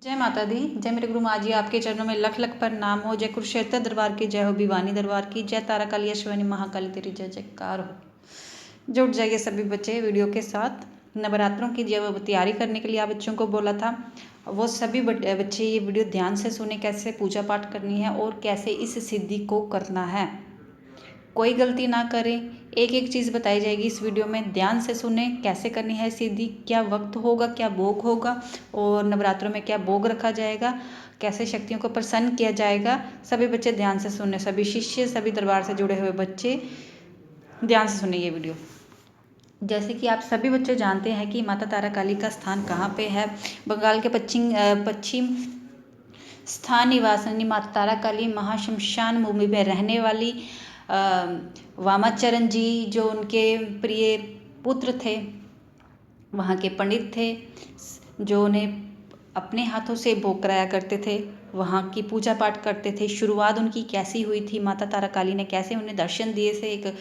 जय माता दी। जय मेरे गुरु माँ जी, आपके चरणों में लख लख प्रणाम हो। जय कुरुक्षेत्र दरबार की जय हो, भिवानी दरबार की जय, तारा काली अश्वनी महाकाली तेरी जय जयकार हो। जुड़ जाइए सभी बच्चे वीडियो के साथ। नवरात्रों की जब तैयारी करने के लिए आप बच्चों को बोला था, वो सभी बच्चे ये वीडियो ध्यान से सुने, कैसे पूजा पाठ करनी है और कैसे इस सिद्धि को करना है। कोई गलती ना करें, एक एक चीज़ बताई जाएगी इस वीडियो में, ध्यान से सुने। कैसे करनी है सीधी, क्या वक्त होगा, क्या भोग होगा और नवरात्रों में क्या भोग रखा जाएगा, कैसे शक्तियों को प्रसन्न किया जाएगा। सभी बच्चे ध्यान से सुने, सभी शिष्य, सभी दरबार से जुड़े हुए बच्चे ध्यान से सुने ये वीडियो। जैसे कि आप सभी बच्चे जानते हैं कि माता तारा काली का स्थान कहाँ पे है। बंगाल के पश्चिम स्थान निवासिनी माता तारा काली महाशमशान भूमि में रहने वाली वामाचरण जी, जो उनके प्रिय पुत्र थे, वहाँ के पंडित थे, जो उन्हें अपने हाथों से भोग कराया करते थे, वहाँ की पूजा पाठ करते थे। शुरुआत उनकी कैसी हुई थी, माता तारा काली ने कैसे उन्हें दर्शन दिए थे, एक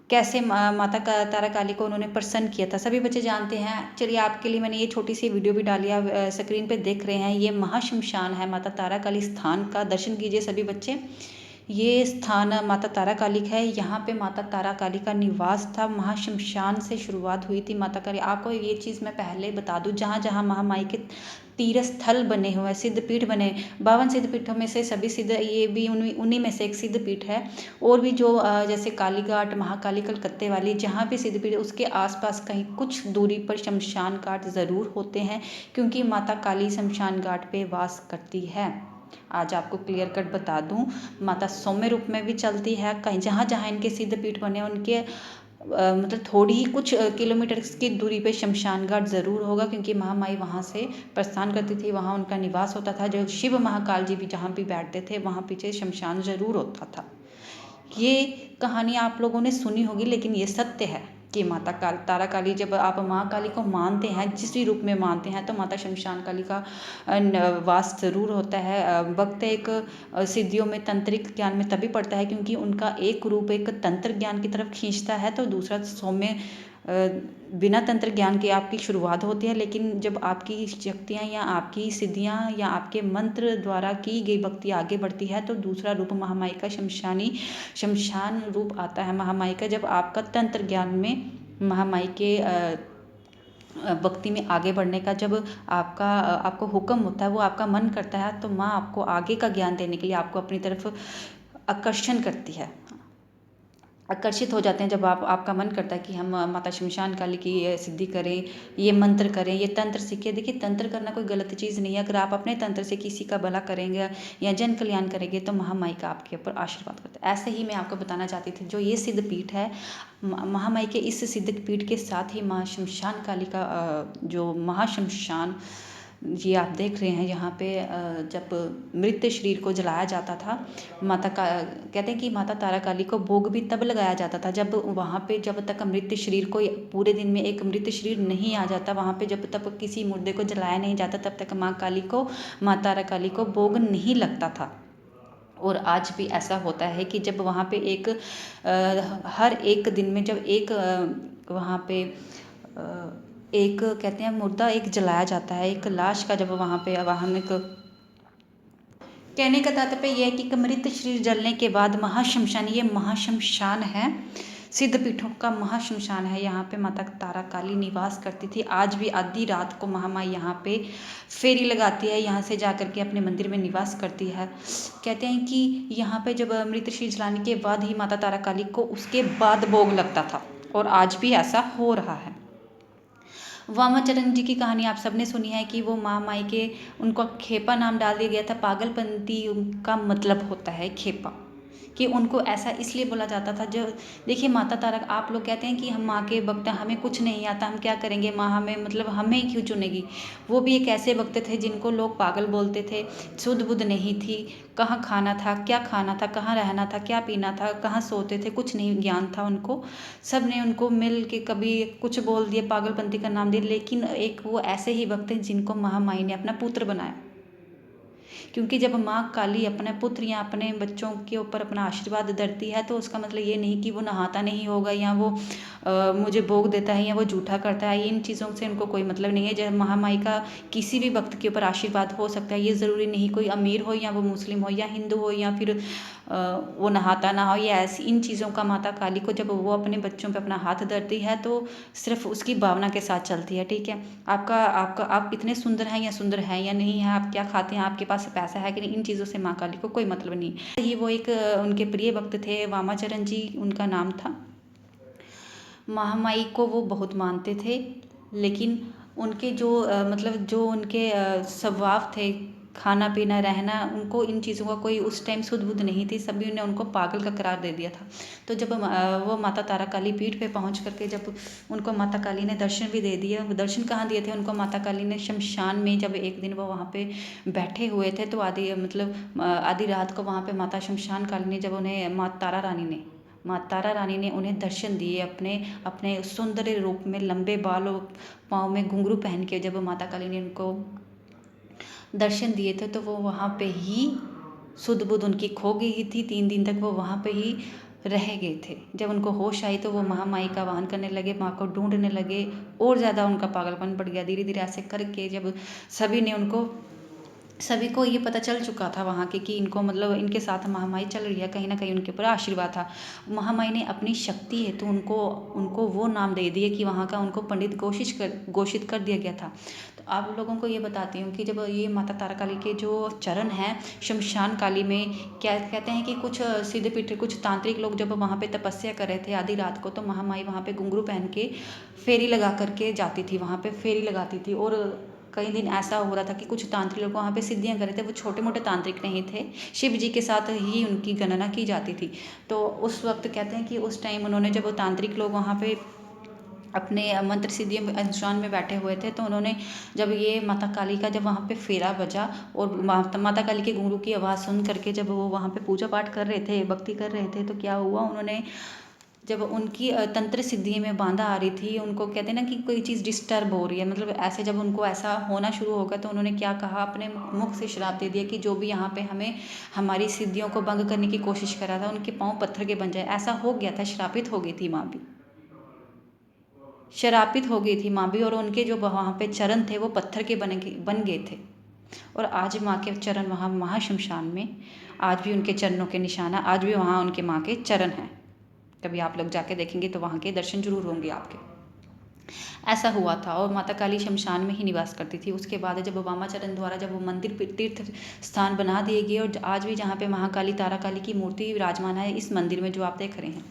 कैसे माता तारा काली को उन्होंने प्रसन्न किया था, सभी बच्चे जानते हैं। चलिए आपके लिए मैंने ये छोटी सी वीडियो भी डाली, आप स्क्रीन पे देख रहे हैं। ये महाशमशान है, माता तारा काली स्थान का दर्शन कीजिए सभी बच्चे। ये स्थान माता तारा काली का है। यहाँ पे माता तारा काली का निवास था। महाशमशान से शुरुआत हुई थी माता काली। आपको ये चीज़ मैं पहले बता दूँ, जहाँ जहाँ महामाई के तीर्थ स्थल बने हुए हैं, सिद्धपीठ बने, 52 सिद्धपीठों में से सभी सिद्ध, ये भी उन्हीं में से एक सिद्धपीठ है। और भी जो जैसे कालीघाट, महाकाली कलकत्ते वाली, जहाँ भी सिद्धपीठ, उसके आसपास कहीं कुछ दूरी पर शमशान घाट ज़रूर होते हैं, क्योंकि माता काली शमशान घाट पे वास करती है। आज आपको क्लियर कट बता दूं, माता सौम्य रूप में भी चलती है। कहीं जहाँ जहाँ इनके सिद्धपीठ बने, उनके मतलब थोड़ी ही कुछ किलोमीटर की दूरी पे शमशान घाट ज़रूर होगा, क्योंकि महामाई वहाँ से प्रस्थान करती थी, वहाँ उनका निवास होता था। जो शिव महाकाल जी भी जहाँ भी बैठते थे, वहाँ पीछे शमशान ज़रूर होता था। ये कहानी आप लोगों ने सुनी होगी, लेकिन ये सत्य है कि माता तारा काली, जब आप माँ काली को मानते हैं, जिस भी रूप में मानते हैं, तो माता शमशान काली का वास ज़रूर होता है। वक्त एक सिद्धियों में, तंत्रिक ज्ञान में तभी पड़ता है क्योंकि उनका एक रूप एक तंत्र ज्ञान की तरफ खींचता है, तो दूसरा सौम्य बिना तंत्र ज्ञान के आपकी शुरुआत होती है। लेकिन जब आपकी शक्तियाँ या आपकी सिद्धियाँ या आपके मंत्र द्वारा की गई भक्ति आगे बढ़ती है, तो दूसरा रूप महामाई का शमशान रूप आता है महामाई का। जब आपका तंत्र ज्ञान में महामाई के भक्ति में आगे बढ़ने का जब आपको हुक्म होता है, वो आपका मन करता है, तो माँ आपको आगे का ज्ञान देने के लिए आपको अपनी तरफ आकर्षण करती है, आकर्षित हो जाते हैं। जब आपका मन करता है कि हम माता शमशान काली की सिद्धि करें, ये मंत्र करें, ये तंत्र सीखें। देखिए, तंत्र करना कोई गलत चीज़ नहीं है। अगर आप अपने तंत्र से किसी का भला करेंगे या जन कल्याण करेंगे, तो महामाई का आपके ऊपर आशीर्वाद करता है। ऐसे ही मैं आपको बताना चाहती थी, जो ये सिद्ध पीठ है, महामाई के इस सिद्ध पीठ के साथ ही माँ शमशान काली का जो महाशमशान, ये आप देख रहे हैं, यहाँ पे जब मृत शरीर को जलाया जाता था, कहते हैं कि माता तारा काली को भोग भी तब लगाया जाता था जब वहाँ पे, जब तक मृत शरीर को, पूरे दिन में एक मृत शरीर नहीं आ जाता वहाँ पे, जब तक किसी मुर्दे को जलाया नहीं जाता, तब तक माँ तारा काली को भोग नहीं लगता था। और आज भी ऐसा होता है कि जब वहाँ पे हर एक दिन में जब वहाँ पे एक, कहते हैं, मुर्दा एक जलाया जाता है, एक लाश का, जब वहाँ एक, कहने का तात्पर्य यह है कि मृत शरीर जलने के बाद महाशमशान, ये महाशमशान है, सिद्धपीठों का महाशमशान है। यहाँ पे माता तारा काली निवास करती थी। आज भी आधी रात को महामाई यहाँ पे फेरी लगाती है, यहाँ से जा कर के अपने मंदिर में निवास करती है। कहते हैं कि यहाँ पे जब मृत शरीर जलाने के बाद ही माता तारा काली को उसके बाद भोग लगता था, और आज भी ऐसा हो रहा है। वामाचरण जी की कहानी आप सबने सुनी है कि वो महामाई के, उनको खेपा नाम डाल दिया गया था। पागलपंती उनका मतलब होता है खेपा, कि उनको ऐसा इसलिए बोला जाता था। जो देखिए, माता तारा, आप लोग कहते हैं कि हम माँ के भक्त हैं, हमें कुछ नहीं आता, हम क्या करेंगे, माँ हमें, मतलब हमें क्यों चुनेगी। वो भी एक ऐसे भक्त थे जिनको लोग पागल बोलते थे। शुद्ध बुद्ध नहीं थी, कहाँ खाना था, क्या खाना था, कहाँ रहना था, क्या पीना था, कहाँ सोते थे, कुछ नहीं ज्ञान था उनको। सब ने उनको मिल के कभी कुछ बोल दिया, पागलपंती का नाम दिया। लेकिन एक वो ऐसे ही भक्त हैं जिनको महामाई ने अपना पुत्र बनाया। क्योंकि जब माँ काली अपने पुत्र या अपने बच्चों के ऊपर अपना आशीर्वाद धरती है तो उसका मतलब ये नहीं कि वो नहाता नहीं होगा या वो मुझे भोग देता है या वो जूठा करता है, इन चीज़ों से उनको कोई मतलब नहीं है। जब महामाई का किसी भी भक्त के ऊपर आशीर्वाद हो सकता है, ये ज़रूरी नहीं कोई अमीर हो या वो मुस्लिम हो या हिंदू हो या फिर वो नहाता ना हो या ऐसी इन चीज़ों का माता काली को जब वो अपने बच्चों पे अपना हाथ धरती है तो सिर्फ उसकी भावना के साथ चलती है। ठीक है, आपका आपका आप इतने सुंदर हैं या सुंदर हैं या नहीं है, आप क्या खाते हैं, आपके पास पैसा है कि नहीं, इन चीज़ों से माँ काली को कोई मतलब नहीं। ही वो एक उनके प्रिय भक्त थे, वामाचरण जी उनका नाम था। महामाई को वो बहुत मानते थे, लेकिन उनके जो मतलब जो उनके स्वभाव थे, खाना पीना रहना, उनको इन चीज़ों का कोई उस टाइम सुध बुध नहीं थी, सभी ने उनको पागल का करार दे दिया था। तो जब वो माता तारा काली पीठ पे पहुंच करके जब उनको माता काली ने दर्शन भी दे दिए, दर्शन कहाँ दिए थे उनको माता काली ने, शमशान में। जब एक दिन वो वहाँ पे बैठे हुए थे तो आधी मतलब आधी रात को वहाँ पे माता शमशान काली ने जब उन्हें माँ तारा रानी ने उन्हें दर्शन दिए अपने अपने सुंदर रूप में, लंबे बाल और पाँव में घुंघरू पहन के जब माता काली ने उनको दर्शन दिए थे तो वो वहाँ पे ही सुध बुध उनकी खो गई थी। 3 दिन तक वो वहाँ पे ही रह गए थे। जब उनको होश आई तो वो महामाई का वाहन करने लगे, माँ को ढूंढने लगे, और ज़्यादा उनका पागलपन बढ़ गया। धीरे धीरे ऐसे करके जब सभी को ये पता चल चुका था वहाँ के कि इनको मतलब इनके साथ महामाई चल रही है, कहीं ना कहीं उनके ऊपर आशीर्वाद था। महामाई ने अपनी शक्ति है तो उनको वो नाम दे दिए कि वहाँ का उनको पंडित घोषित कर दिया गया था। तो आप लोगों को ये बताती हूँ कि जब ये माता तारा काली के जो चरण हैं शमशान काली में, क्या कहते हैं कि कुछ सिद्ध पीठ कुछ तांत्रिक लोग जब वहाँ पे तपस्या कर रहे थे आधी रात को, तो महामाई वहाँ पे घुंघरू पहन के फेरी लगा करके जाती थी, वहाँ पे फेरी लगाती थी। और कई दिन ऐसा हो रहा था कि कुछ तांत्रिक लोग वहाँ पे सिद्धियां कर रहे थे, वो छोटे मोटे तांत्रिक नहीं थे, शिव जी के साथ ही उनकी गणना की जाती थी। तो उस वक्त कहते हैं कि उस टाइम उन्होंने जब वो तांत्रिक लोग वहाँ पे अपने मंत्र सिद्धि अनुष्ठान में बैठे हुए थे तो उन्होंने जब ये माता काली का जब वहाँ पे फेरा बजा और माता काली के घुंघरू की आवाज़ सुन करके जब वो वहाँ पे पूजा पाठ कर रहे थे, भक्ति कर रहे थे, तो क्या हुआ, उन्होंने जब उनकी तंत्र सिद्धि में बाधा आ रही थी, उनको कहते हैं ना कि कोई चीज़ डिस्टर्ब हो रही है, मतलब ऐसे जब उनको ऐसा होना शुरू होगा तो उन्होंने क्या कहा, अपने मुख से श्राप दे दिया कि जो भी यहाँ पे हमें हमारी सिद्धियों को भंग करने की कोशिश कर रहा था उनके पाँव पत्थर के बन जाए। ऐसा हो गया था, श्रापित हो गई थी माँ भी, शरापित हो गई थी माँ भी, और उनके जो वहाँ पे चरण थे वो पत्थर के बन गए थे। और आज माँ के चरण वहाँ महाशमशान में आज भी उनके चरणों के निशान है, आज भी वहाँ उनके माँ के चरण हैं। कभी आप लोग जाके देखेंगे तो वहाँ के दर्शन जरूर होंगे आपके। ऐसा हुआ था और माता काली शमशान में ही निवास करती थी। उसके बाद जब वामाचरण द्वारा जब वो मंदिर तीर्थ स्थान बना दिए गए, और आज भी जहाँ पे महाकाली तारा काली की मूर्ति विराजमान है इस मंदिर में जो आप देख रहे हैं,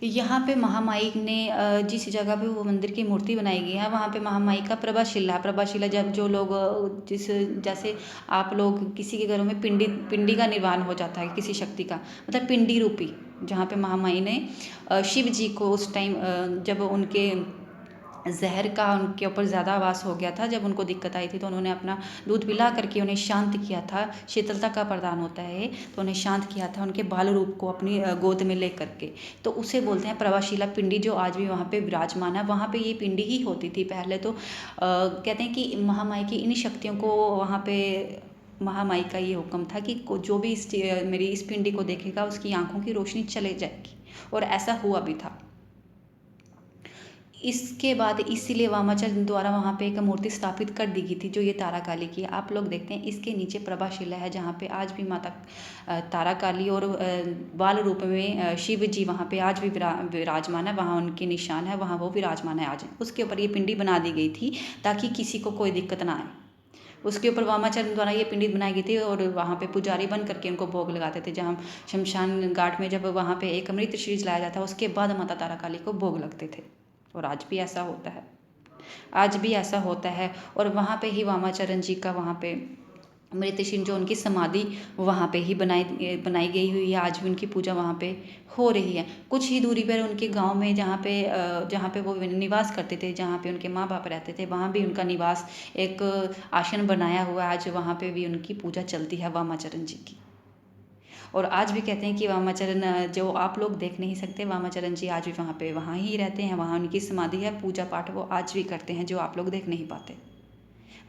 यहाँ पे महामाई ने जिस जगह पे वो मंदिर की मूर्ति बनाई गई है वहाँ पे महामाई का प्रभाशिला, जब जो लोग जिस जैसे आप लोग किसी के घरों में पिंडी का निर्माण हो जाता है किसी शक्ति का, मतलब पिंडी रूपी, जहाँ पे महामाई ने शिव जी को उस टाइम जब उनके जहर का उनके ऊपर ज़्यादा वास हो गया था, जब उनको दिक्कत आई थी तो उन्होंने अपना दूध पिला करके उन्हें शांत किया था। शीतलता का प्रदान होता है तो उन्हें शांत किया था उनके बाल रूप को अपनी गोद में ले करके, तो उसे बोलते हैं प्रभाशिला पिंडी, जो आज भी वहाँ पे विराजमान है। वहाँ पे ये पिंडी ही होती थी पहले तो। कहते हैं कि महामाई की इन शक्तियों को वहाँ पे महामाई का ये हुक्म था कि जो भी मेरी इस पिंडी को देखेगा उसकी आंखों की रोशनी चले जाएगी, और ऐसा हुआ भी था। इसके बाद इसीलिए वामाचरण द्वारा वहाँ पे एक मूर्ति स्थापित कर दी गई थी जो ये तारा काली की है। आप लोग देखते हैं इसके नीचे प्रभाशिला है जहाँ पे आज भी माता तारा काली और बाल रूप में शिव जी वहाँ पे आज भी विराजमान है, वहाँ उनके निशान है, वहाँ वो विराजमान है आज। उसके ऊपर ये पिंडी बना दी गई थी ताकि किसी को कोई दिक्कत ना आए। उसके ऊपर वामाचरण द्वारा ये पिंडी बनाई गई थी और वहाँ पे पुजारी बन करके उनको भोग लगाते थे। जहाँ शमशान घाट में जब वहाँ पे एक अमृत शीश लाया जाता है उसके बाद माता तारा काली को भोग लगते थे, और आज भी ऐसा होता है, आज भी ऐसा होता है। और वहाँ पे ही वामाचरण जी का वहाँ पे अमृतशील जो उनकी समाधि वहाँ पे ही बनाई गई हुई है, आज भी उनकी पूजा वहाँ पे हो रही है। कुछ ही दूरी पर उनके गांव में जहाँ पे वो निवास करते थे, जहाँ पे उनके माँ बाप रहते थे, वहाँ भी उनका निवास एक आश्रम बनाया हुआ है। आज वहाँ पे भी उनकी पूजा चलती है वामाचरण जी की। और आज भी कहते हैं कि वामाचरण जो आप लोग देख नहीं सकते, वामाचरण जी आज भी वहाँ ही रहते हैं, वहाँ उनकी समाधि है, पूजा पाठ वो आज भी करते हैं जो आप लोग देख नहीं पाते।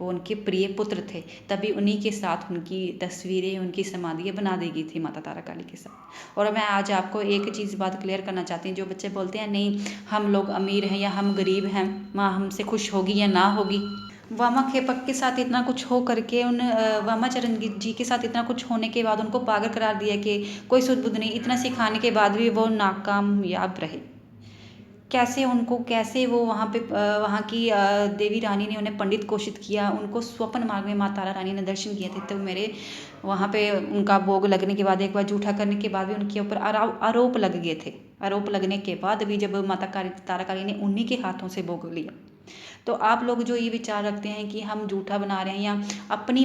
वो उनके प्रिय पुत्र थे, तभी उन्हीं के साथ उनकी तस्वीरें, उनकी समाधियाँ बना दी गई थी माता तारा काली के साथ। और मैं आज आपको एक चीज़ बात क्लियर करना चाहती हूँ, जो बच्चे बोलते हैं नहीं हम लोग अमीर हैं या हम गरीब हैं, माँ हमसे खुश होगी या ना होगी। वामा खेपक के साथ इतना कुछ हो करके वामाचरण जी के साथ इतना कुछ होने के बाद उनको पागल करार दिया कि कोई सुध बुध नहीं, इतना सिखाने के बाद भी वो नाकामयाब रहे। कैसे वो वहाँ पे वहाँ की देवी रानी ने उन्हें पंडित घोषित किया, उनको स्वप्न मार्ग में माता तारा रानी ने दर्शन किए थे। तो मेरे वहाँ पे उनका भोग लगने के बाद, एक बार जूठा करने के बाद भी उनके ऊपर आरोप लग गए थे। आरोप लगने के बाद भी जब माता तारा काली ने उन्हीं के हाथों से भोग लिया। तो आप लोग जो ये विचार रखते हैं कि हम जूठा बना रहे हैं या अपनी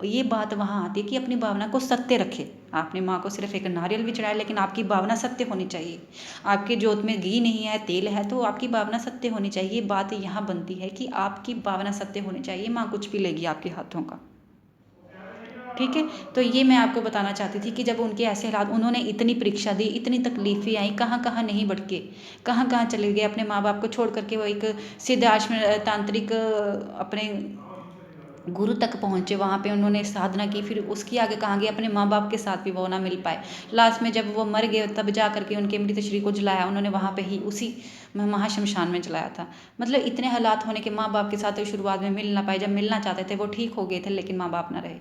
ये बात वहाँ आती है कि अपनी भावना को सत्य रखें। आपने माँ को सिर्फ एक नारियल भी चढ़ाया, लेकिन आपकी भावना सत्य होनी चाहिए। आपके जोत में घी नहीं है, तेल है, तो आपकी भावना सत्य होनी चाहिए। बात यहाँ बनती है कि आपकी भावना सत्य होनी चाहिए, माँ कुछ भी लेगी आपके हाथों का। ठीक है, तो ये मैं आपको बताना चाहती थी कि जब उनके ऐसे हालात, उन्होंने इतनी परीक्षा दी, इतनी तकलीफ़ें आई, कहाँ कहाँ नहीं भटके, कहाँ कहाँ चले गए अपने माँ बाप को छोड़ करके। वो एक सिद्ध आश्रम तांत्रिक अपने गुरु तक पहुँचे, वहाँ पे उन्होंने साधना की, फिर उसके आगे कहाँ गए, अपने माँ बाप के साथ भी वो ना मिल पाए। लास्ट में जब वो मर गए तब जा करके उनके मृत शरीर को जलाया उन्होंने वहाँ पे ही, उसी महाशमशान में जलाया था। मतलब इतने हालात होने के माँ बाप के साथ शुरुआत में मिल ना पाए, जब मिलना चाहते थे वो ठीक हो गए थे, लेकिन माँ बाप ना रहे।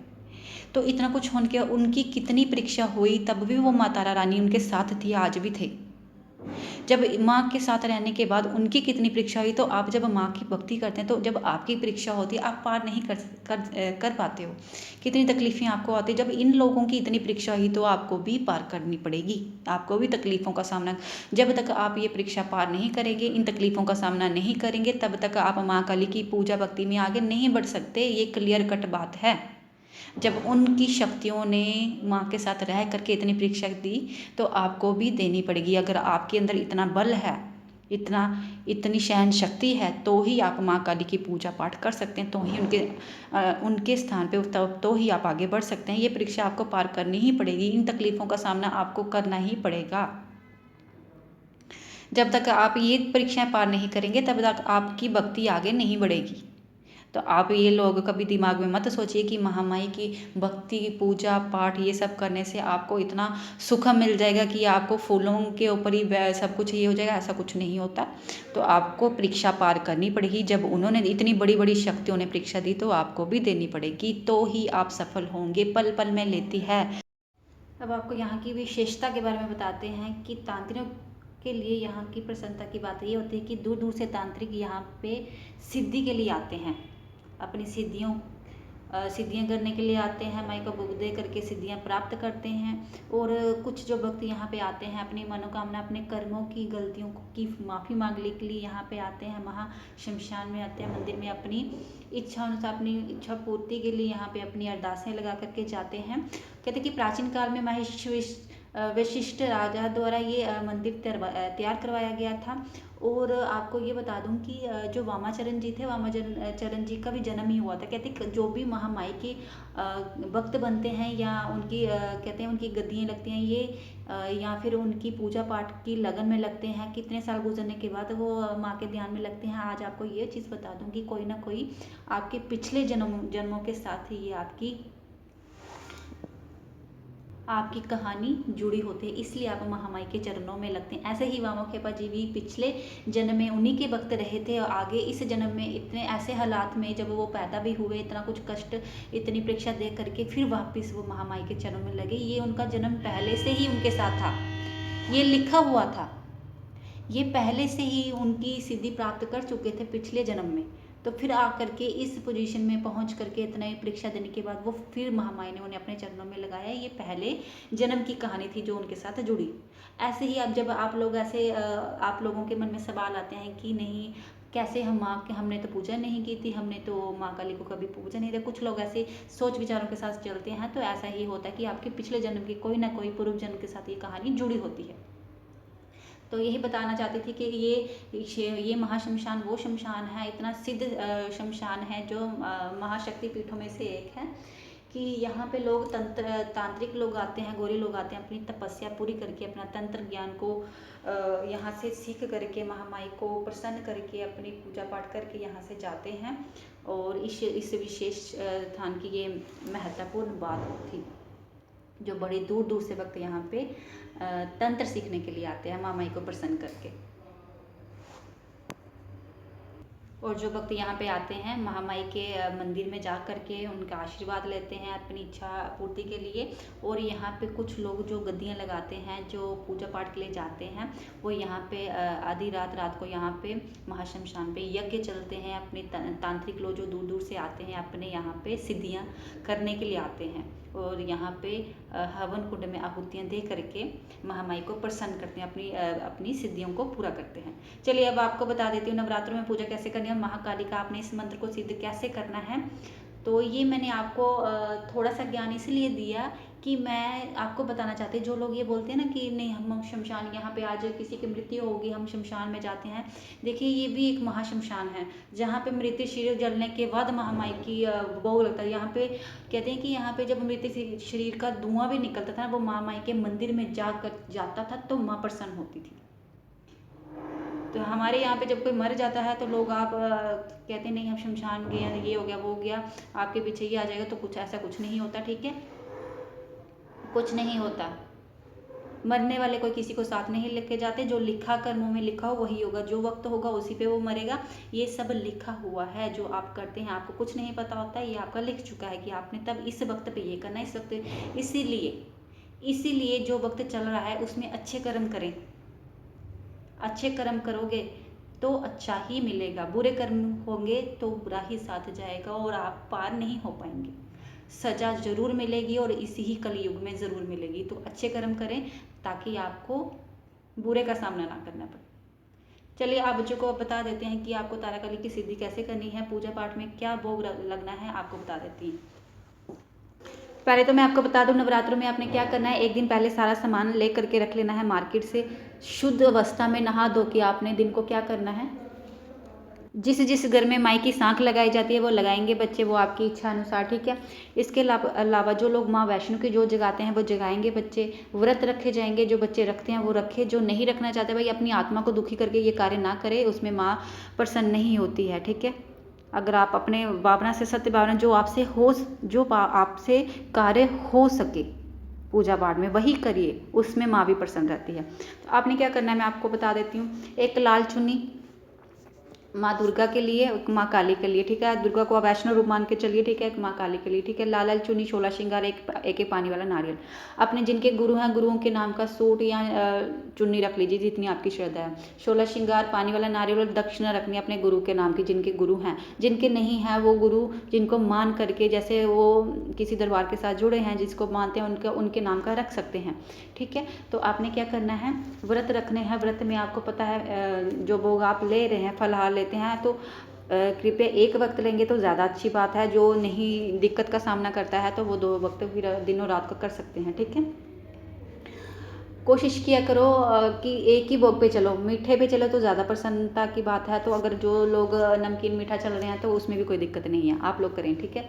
तो इतना कुछ होने के उनकी कितनी परीक्षा हुई, तब भी वो माता तारा रानी उनके साथ थी, आज भी थे। जब माँ के साथ रहने के बाद उनकी कितनी परीक्षा हुई, तो आप जब माँ की भक्ति करते हैं तो जब आपकी परीक्षा होती है आप पार नहीं कर पाते हो। कितनी तकलीफ़ें आपको आती है। जब इन लोगों की इतनी परीक्षा हुई तो आपको भी पार करनी पड़ेगी, आपको भी तकलीफ़ों का सामना। जब तक आप ये परीक्षा पार नहीं करेंगे, इन तकलीफ़ों का सामना नहीं करेंगे, तब तक आप माँ काली की पूजा भक्ति में आगे नहीं बढ़ सकते। ये क्लियर कट बात है। जब उनकी शक्तियों ने माँ के साथ रह करके इतनी परीक्षा दी, तो आपको भी देनी पड़ेगी। अगर आपके अंदर इतना बल है, इतनी सहन शक्ति है, तो ही आप माँ काली की पूजा पाठ कर सकते हैं, तो ही उनके स्थान पे तो ही आप आगे बढ़ सकते हैं। ये परीक्षा आपको पार करनी ही पड़ेगी, इन तकलीफ़ों का सामना आपको करना ही पड़ेगा। जब तक आप ये परीक्षाएं पार नहीं करेंगे, तब तक आपकी भक्ति आगे नहीं बढ़ेगी। तो आप ये लोग कभी दिमाग में मत सोचिए कि महामाई की भक्ति, पूजा पाठ ये सब करने से आपको इतना सुख मिल जाएगा कि आपको फूलों के ऊपर ही सब कुछ ये हो जाएगा। ऐसा कुछ नहीं होता। तो आपको परीक्षा पार करनी पड़ेगी। जब उन्होंने इतनी बड़ी बड़ी शक्तियों ने परीक्षा दी, तो आपको भी देनी पड़ेगी, तो ही आप सफल होंगे। पल पल में लेती है। अब आपको यहाँ की विशेषता के बारे में बताते हैं कि तांत्रिकों के लिए यहाँ की प्रसन्नता की बात ये होती है कि दूर दूर से तांत्रिक यहाँ पे सिद्धि के लिए आते हैं, अपनी सिद्धियाँ करने के लिए आते हैं, माई को भोग दे करके सिद्धियाँ प्राप्त करते हैं। और कुछ जो भक्त यहाँ पे आते हैं, अपनी मनोकामना, अपने कर्मों की गलतियों की माफ़ी मांगने के लिए यहाँ पे आते हैं, महाशमशान में आते हैं, मंदिर में अपनी इच्छा अनुसार, अपनी इच्छा पूर्ति के लिए यहाँ पे अपनी अरदासें लगा करके जाते हैं। कहते हैं कि प्राचीन काल में वशिष्ठ राजा द्वारा ये मंदिर तैयार करवाया गया था। और आपको ये बता दूं कि जो वामाचरण जी थे, वामाचरण जी का भी जन्म ही हुआ था। कहते जो भी महामाई के भक्त बनते हैं या उनकी कहते हैं उनकी गद्दियाँ लगती हैं, ये या फिर उनकी पूजा पाठ की लगन में लगते हैं, कितने साल गुजरने के बाद वो माँ के ध्यान में लगते हैं। आज आपको ये चीज़ बता दूं कि कोई ना कोई आपके पिछले जन्मों के साथ ही ये आपकी कहानी जुड़ी होती है, इसलिए आप महामाई के चरणों में लगते हैं। ऐसे ही वामाखेपा जी भी पिछले जन्म में उन्हीं के भक्त रहे थे, और आगे इस जन्म में इतने ऐसे हालात में जब वो पैदा भी हुए, इतना कुछ कष्ट, इतनी परीक्षा दे करके फिर वापस वो महामाई के चरणों में लगे। ये उनका जन्म पहले से ही उनके साथ था, ये लिखा हुआ था, ये पहले से ही उनकी सिद्धि प्राप्त कर चुके थे पिछले जन्म में। तो फिर आकर के इस पोजीशन में पहुंच करके इतना ही परीक्षा देने के बाद वो फिर महामाई ने उन्हें अपने चरणों में लगाया। ये पहले जन्म की कहानी थी जो उनके साथ जुड़ी। ऐसे ही अब जब आप लोगों के मन में सवाल आते हैं कि नहीं, कैसे हमने तो पूजा नहीं की थी, हमने तो माँ काली को कभी पूजा नहीं दिया। कुछ लोग ऐसे सोच विचारों के साथ चलते हैं, तो ऐसा ही होता है कि आपके पिछले जन्म की कोई ना कोई पूर्व जन्म के साथ ये कहानी जुड़ी होती है। तो यही बताना चाहती थी कि ये महाशमशान वो शमशान है, इतना सिद्ध शमशान है जो महाशक्ति पीठों में से एक है। कि यहाँ पे लोग तांत्रिक लोग आते हैं, गौरी लोग आते हैं, अपनी तपस्या पूरी करके अपना तंत्र ज्ञान को यहाँ से सीख करके महामाई को प्रसन्न करके अपनी पूजा पाठ करके यहाँ से जाते हैं। और इस विशेष स्थान की ये महत्वपूर्ण बात थी, जो बड़ी दूर दूर से भक्त यहाँ पे तंत्र सीखने के लिए आते हैं महामाई को प्रसन्न करके। और जो भक्त यहाँ पे आते हैं महामाई के मंदिर में जा कर के उनका आशीर्वाद लेते हैं अपनी इच्छा पूर्ति के लिए। और यहाँ पे कुछ लोग जो गद्दियाँ लगाते हैं, जो पूजा पाठ के लिए जाते हैं, वो यहाँ पे आधी रात को यहाँ पे महाशमशान पे यज्ञ चलते हैं। अपने तांत्रिक लोग जो दूर दूर से आते हैं अपने यहाँ पे सिद्धियाँ करने के लिए आते हैं, और यहाँ पे हवन कुंड में आहुतियाँ दे करके महामाई को प्रसन्न करते हैं, अपनी सिद्धियों को पूरा करते हैं। चलिए अब आपको बता देती हूँ नवरात्रों में पूजा कैसे करनी है, महाकाली का आपने इस मंत्र को सिद्ध कैसे करना है। तो ये मैंने आपको थोड़ा सा ज्ञान इसलिए दिया कि मैं आपको बताना चाहती हूँ, जो लोग ये बोलते हैं ना कि नहीं हम शमशान, यहाँ पे आज किसी की मृत्यु होगी हम शमशान में जाते हैं। देखिए ये भी एक महाशमशान है जहाँ पे मृत्यु शरीर जलने के बाद महामाई की भोग लगता है। यहाँ पे कहते हैं कि यहाँ पे जब मृत्यु शरीर का धुआं भी निकलता था, वो महामाई के मंदिर में जाता था तो माँ प्रसन्न होती थी। तो हमारे यहाँ पे जब कोई मर जाता है तो लोग आप कहते नहीं हम शमशान गए, ये हो गया वो हो गया, आपके पीछे ये आ जाएगा, तो कुछ ऐसा कुछ नहीं होता, ठीक है, कुछ नहीं होता। मरने वाले कोई किसी को साथ नहीं लेके जाते, जो लिखा कर्मों में लिखा हो वही होगा, जो वक्त होगा उसी पे वो मरेगा। ये सब लिखा हुआ है, जो आप करते हैं आपको कुछ नहीं पता होता है, ये आपका लिख चुका है कि आपने तब इस वक्त पे ये करना है, इस वक्त। इसीलिए जो वक्त चल रहा है उसमें अच्छे कर्म करें, अच्छे कर्म करोगे तो अच्छा ही मिलेगा, बुरे कर्म होंगे तो बुरा ही साथ जाएगा और आप पार नहीं हो पाएंगे। सजा जरूर मिलेगी और इसी ही कलयुग में ज़रूर मिलेगी। तो अच्छे कर्म करें ताकि आपको बुरे का सामना ना करना पड़े। चलिए आप बच्चों को बता देते हैं कि आपको ताराकाली की सिद्धि कैसे करनी है, पूजा पाठ में क्या भोग लगना है, आपको बता देती हैं। पहले तो मैं आपको बता दूं नवरात्रों में आपने क्या करना है। एक दिन पहले सारा सामान ले करके रख लेना है मार्केट से। शुद्ध अवस्था में नहा धो के आपने दिन को क्या करना है, जिस घर में माई की सांख लगाई जाती है वो लगाएंगे बच्चे, वो आपकी इच्छा अनुसार, ठीक है। इसके अलावा जो लोग माँ वैष्णो की जोत जगाते हैं वो जगाएंगे बच्चे। व्रत रखे जाएंगे, जो बच्चे रखते हैं वो रखे, जो नहीं रखना चाहते भाई अपनी आत्मा को दुखी करके ये कार्य ना करे, उसमें माँ प्रसन्न नहीं होती है, ठीक है। अगर आप अपने भावना से, सत्य भावना जो आपसे कार्य हो सके पूजा पाठ में वही करिए, उसमें माँ भी प्रसन्न रहती है। तो आपने क्या करना है मैं आपको बता देती हूँ। एक लाल चुन्नी माँ दुर्गा के लिए, माँ काली के लिए, ठीक है। दुर्गा को वैष्णो रूप मान के चलिए, ठीक है। माँ काली के लिए, ठीक है। लाल लाल चुन्नी, 16 श्रृंगार, एक पानी वाला नारियल। अपने जिनके गुरु हैं गुरुओं के नाम का सूट या चुन्नी रख लीजिए जितनी आपकी श्रद्धा है। 16 श्रृंगार, पानी वाला नारियल और दक्षिणा रखनी है अपने गुरु के नाम की, जिनके गुरु हैं। जिनके नहीं है वो गुरु जिनको मान करके, जैसे वो किसी दरबार के साथ जुड़े हैं जिसको मानते हैं उनके नाम का रख सकते हैं, ठीक है। तो आपने क्या करना है, व्रत रखने हैं। व्रत में आपको पता है जो भोग आप ले रहे हैं, फलाहार लेते हैं, तो कृपया एक वक्त लेंगे तो ज़्यादा अच्छी बात है। जो नहीं दिक्कत का सामना करता है तो वो 2 वक्त फिर दिनों रात को कर सकते हैं, ठीक है। कोशिश किया करो कि एक ही भोग पे चलो, मीठे पे चलो तो ज़्यादा प्रसन्नता की बात है। तो अगर जो लोग नमकीन मीठा चल रहे हैं तो उसमें भी कोई दिक्कत नहीं है, आप लोग करें, ठीक है।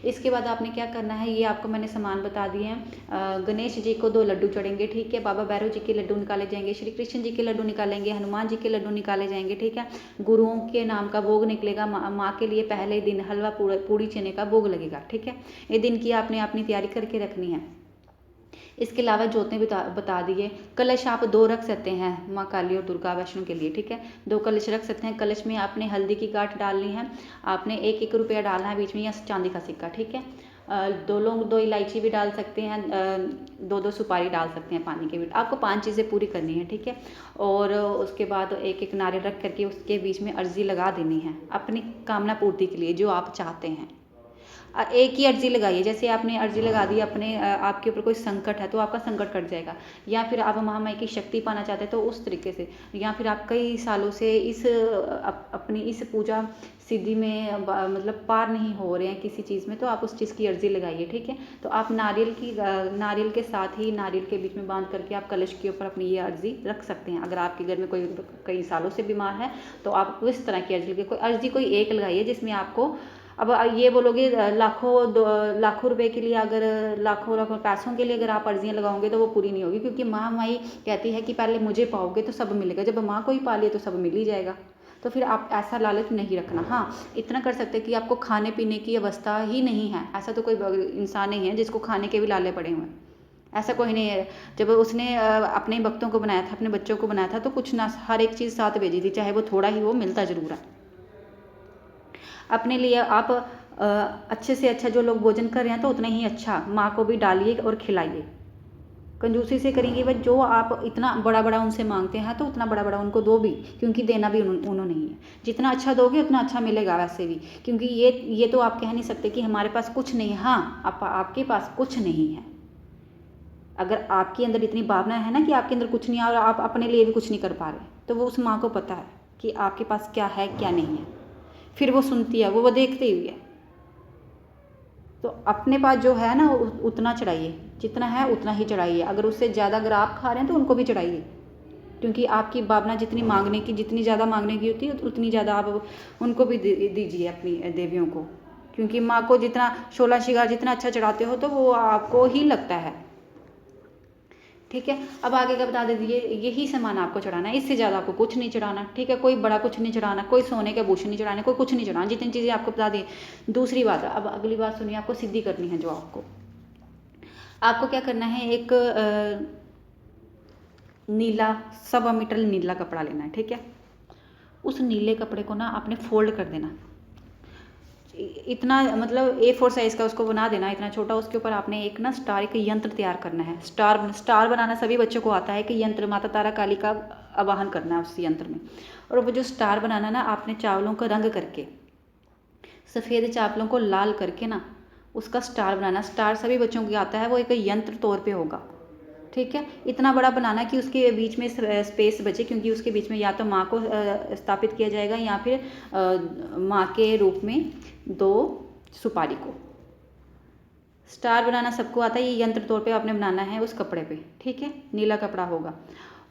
इसके बाद आपने क्या करना है, ये आपको मैंने सामान बता दिए हैं। गणेश जी को 2 लड्डू चढ़ेंगे, ठीक है। बाबा भैरव जी के लड्डू निकाले जाएंगे, श्री कृष्ण जी के लड्डू निकालेंगे, हनुमान जी के लड्डू निकाले जाएंगे, ठीक है। गुरुओं के नाम का भोग निकलेगा। माँ के लिए पहले दिन हलवा पूड़ी चने का भोग लगेगा, ठीक है। ये दिन की आपने अपनी तैयारी करके रखनी है। इसके अलावा जोतने बता दिए। कलश आप 2 रख सकते हैं माँ काली और दुर्गा वैष्णो के लिए, ठीक है। 2 कलश रख सकते हैं। कलश में आपने हल्दी की गांठ डालनी है, आपने 1-1 रुपया डालना है बीच में, या चांदी का सिक्का, ठीक है। 2 लोग 2 इलायची भी डाल सकते हैं, 2-2 सुपारी डाल सकते हैं पानी के बीच। आपको 5 चीज़ें पूरी करनी है, ठीक है। और उसके बाद 1-1 नारियल रख करके उसके बीच में अर्जी लगा देनी है अपनी कामना पूर्ति के लिए, जो आप चाहते हैं। एक ही अर्जी लगाइए। जैसे आपने अर्जी लगा दी अपने, आपके ऊपर कोई संकट है तो आपका संकट कट जाएगा, या फिर आप महामाई की शक्ति पाना चाहते हैं तो उस तरीके से, या फिर आप कई सालों से अपनी इस पूजा सिद्धि में मतलब पार नहीं हो रहे हैं किसी चीज़ में, तो आप उस चीज़ की अर्जी लगाइए, ठीक है। तो आप नारियल के साथ ही नारियल के बीच में बांध करके आप कलश के ऊपर अपनी ये अर्जी रख सकते हैं। अगर आपके घर में कोई कई सालों से बीमार है तो आप इस तरह की अर्जी कोई एक लगाइए जिसमें आपको अब ये बोलोगे लाखों रुपए के लिए, अगर लाखों लाखों पैसों के लिए अगर आप अर्जियाँ लगाओगे तो वो पूरी नहीं होगी, क्योंकि माई कहती है कि पहले मुझे पाओगे तो सब मिलेगा, जब माँ को ही पा लिए तो सब मिल ही जाएगा। तो फिर आप ऐसा लालच नहीं रखना। हाँ, इतना कर सकते हैं कि आपको खाने पीने की अवस्था ही नहीं है, ऐसा तो कोई इंसान नहीं है जिसको खाने के भी लाले पड़े हुए हैं, ऐसा कोई नहीं है। जब उसने अपने भक्तों को बनाया था, अपने बच्चों को बनाया था, तो कुछ ना हर एक चीज़ साथ भेजी थी, चाहे वो थोड़ा ही हो, मिलता ज़रूर है। अपने लिए आप अच्छे से अच्छा जो लोग भोजन कर रहे हैं तो उतना ही अच्छा माँ को भी डालिए और खिलाइए। कंजूसी से करेंगे बट जो आप इतना बड़ा बड़ा उनसे मांगते हैं तो उतना बड़ा बड़ा उनको दो भी, क्योंकि देना भी उन्होंने ही है। जितना अच्छा दोगे उतना अच्छा मिलेगा वैसे भी, क्योंकि ये तो आप कह नहीं सकते कि हमारे पास कुछ नहीं है। हाँ, आपके पास कुछ नहीं है। अगर आपके अंदर इतनी भावना है ना कि आपके अंदर कुछ नहीं है और आप अपने लिए भी कुछ नहीं कर पा रहे, तो वो उस माँ को पता है कि आपके पास क्या है क्या नहीं है, फिर वो सुनती है, वो देखती हुई है। तो अपने पास जो है ना उतना चढ़ाइए, जितना है उतना ही चढ़ाइए। अगर उससे ज़्यादा अगर आप खा रहे हैं तो उनको भी चढ़ाइए, क्योंकि आपकी भावना जितनी मांगने की, जितनी ज़्यादा मांगने की होती है उतनी ज़्यादा आप उनको भी दीजिए अपनी देवियों को, क्योंकि माँ को जितना शोला श्रृंगार जितना अच्छा चढ़ाते हो तो वो आपको ही लगता है। ठीक है, अब आगे का बता दीजिए, यही सामान आपको चढ़ाना है, इससे ज़्यादा आपको कुछ नहीं चढ़ाना। ठीक है, कोई बड़ा कुछ नहीं चढ़ाना, कोई सोने के आभूषण नहीं चढ़ाने, कोई कुछ नहीं चढ़ाना, जितनी चीज़ें आपको बता दी। दूसरी बात, अब अगली बात सुनिए, आपको सिद्धि करनी है जो आपको क्या करना है, एक नीला 1.25 मीटर नीला कपड़ा लेना है। ठीक है, उस नीले कपड़े को ना आपने फोल्ड कर देना, इतना मतलब A4 साइज़ का उसको बना देना, इतना छोटा। उसके ऊपर आपने एक ना स्टार, एक यंत्र तैयार करना है। स्टार बनाना सभी बच्चों को आता है कि यंत्र माता तारा काली का आवाहन करना है उस यंत्र में। और वो जो स्टार बनाना ना, आपने चावलों का रंग करके, सफ़ेद चावलों को लाल करके ना उसका स्टार बनाना। स्टार सभी बच्चों को आता है, वो एक यंत्र तौर पे होगा। ठीक है, इतना बड़ा बनाना कि उसके बीच में स्पेस बचे, क्योंकि उसके बीच में या तो माँ को स्थापित किया जाएगा या फिर माँ के रूप में 2 सुपारी को। स्टार बनाना सबको आता है, ये यंत्र तौर पे आपने बनाना है उस कपड़े पे। ठीक है, नीला कपड़ा होगा।